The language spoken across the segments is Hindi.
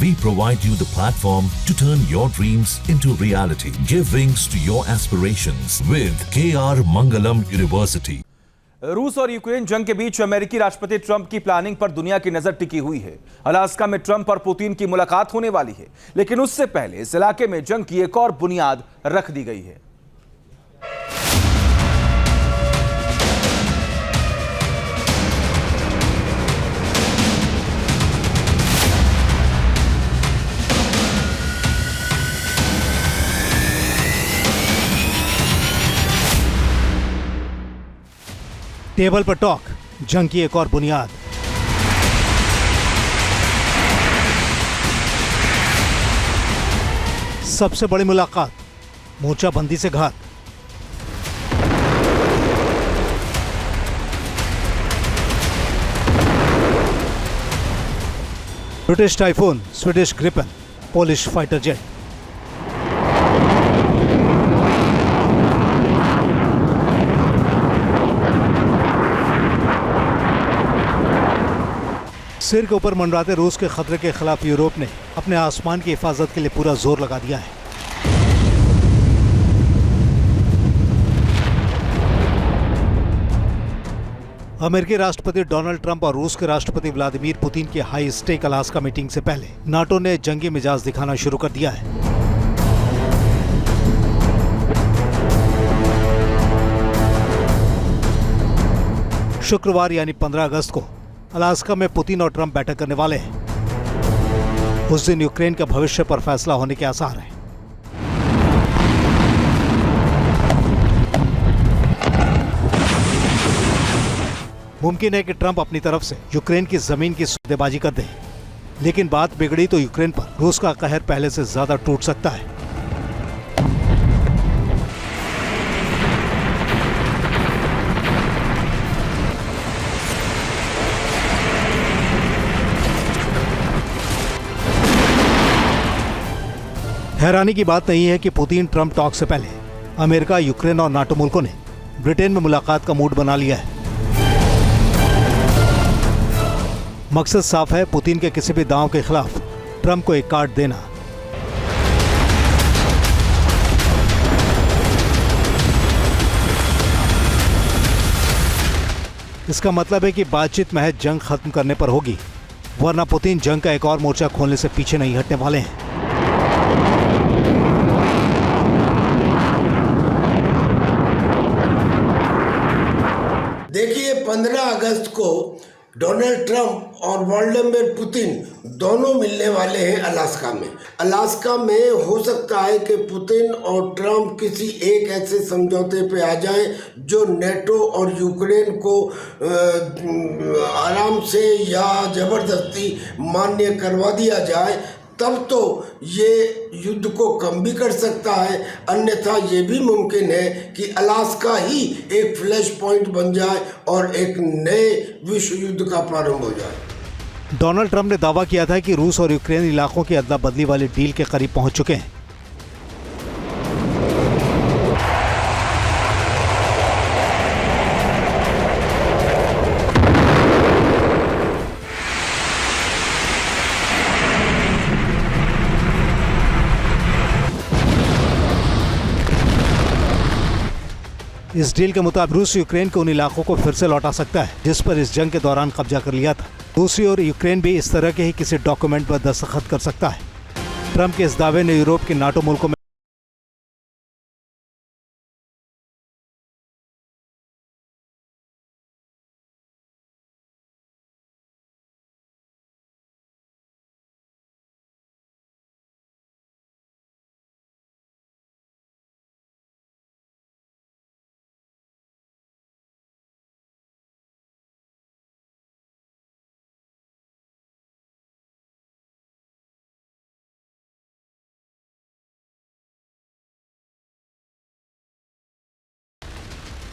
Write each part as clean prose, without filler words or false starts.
We provide you the platform to turn your dreams into reality. Give wings to your aspirations with KR Mangalam University. रूस और यूक्रेन जंग के बीच अमेरिकी राष्ट्रपति ट्रंप की प्लानिंग पर दुनिया की नजर टिकी हुई है। अलास्का में ट्रंप और पुतिन की मुलाकात होने वाली है, लेकिन उससे पहले इस इलाके में जंग की एक और बुनियाद रख दी गई है। टेबल पर टॉक, जंग की एक और बुनियाद। सबसे बड़ी मुलाकात, मोर्चाबंदी से घात। British typhoon, Swedish Gripen, Polish fighter jet. सिर के ऊपर मंडराते रूस के खतरे के खिलाफ यूरोप ने अपने आसमान की हिफाजत के लिए पूरा जोर लगा दिया है। अमेरिकी राष्ट्रपति डोनाल्ड ट्रंप और रूस के राष्ट्रपति व्लादिमीर पुतिन की हाई स्टेक अलास्का मीटिंग से पहले नाटो ने जंगी मिजाज दिखाना शुरू कर दिया है। शुक्रवार यानी 15 अगस्त को अलास्का में पुतिन और ट्रंप बैठक करने वाले हैं। उस दिन यूक्रेन के भविष्य पर फैसला होने के आसार हैं। मुमकिन है कि ट्रंप अपनी तरफ से यूक्रेन की जमीन की सौदेबाजी कर दे, लेकिन बात बिगड़ी तो यूक्रेन पर रूस का कहर पहले से ज्यादा टूट सकता है। हैरानी की बात नहीं है कि पुतिन ट्रंप टॉक से पहले अमेरिका, यूक्रेन और नाटो मुल्कों ने ब्रिटेन में मुलाकात का मूड बना लिया है। मकसद साफ है, पुतिन के किसी भी दांव के खिलाफ ट्रंप को एक कार्ड देना। इसका मतलब है कि बातचीत महज जंग खत्म करने पर होगी, वरना पुतिन जंग का एक और मोर्चा खोलने से पीछे नहीं हटने वाले हैं। देखिए, 15 अगस्त को डोनाल्ड ट्रंप और व्लादिमीर पुतिन दोनों मिलने वाले हैं अलास्का में। अलास्का में हो सकता है कि पुतिन और ट्रंप किसी एक ऐसे समझौते पे आ जाएं जो नेटो और यूक्रेन को आराम से या ज़बरदस्ती मान्य करवा दिया जाए, तब तो ये युद्ध को कम भी कर सकता है। अन्यथा ये भी मुमकिन है कि अलास्का ही एक फ्लैश पॉइंट बन जाए और एक नए विश्व युद्ध का प्रारंभ हो जाए। डोनाल्ड ट्रंप ने दावा किया था कि रूस और यूक्रेन इलाकों की अदला बदली वाली डील के करीब पहुंच चुके हैं। इस डील के मुताबिक रूस यूक्रेन के उन इलाकों को फिर से लौटा सकता है जिस पर इस जंग के दौरान कब्जा कर लिया था। दूसरी ओर यूक्रेन भी इस तरह के ही किसी डॉक्यूमेंट पर दस्तखत कर सकता है। ट्रंप के इस दावे ने यूरोप के नाटो मुल्कों में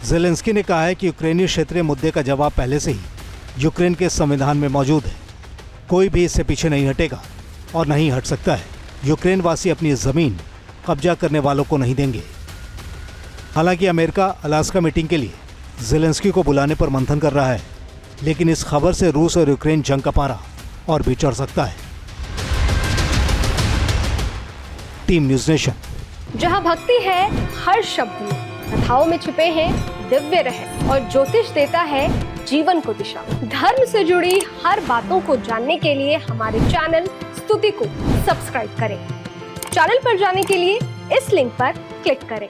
ज़ेलेंस्की ने कहा है कि यूक्रेनी क्षेत्रीय मुद्दे का जवाब पहले से ही यूक्रेन के संविधान में मौजूद है। कोई भी इससे पीछे नहीं हटेगा और नहीं हट सकता है। यूक्रेन वासी अपनी ज़मीन कब्जा करने वालों को नहीं देंगे। हालांकि अमेरिका अलास्का मीटिंग के लिए ज़ेलेंस्की को बुलाने पर मंथन कर रहा है, लेकिन इस खबर से रूस और यूक्रेन जंग का पारा और भी चढ़ सकता है। Team news nation. जहां भक्ति है हर शब्द में, कथाओं में छुपे हैं दिव्य रहस्य और ज्योतिष देता है जीवन को दिशा। धर्म से जुड़ी हर बातों को जानने के लिए हमारे चैनल स्तुति को सब्सक्राइब करें। चैनल पर जाने के लिए इस लिंक पर क्लिक करें।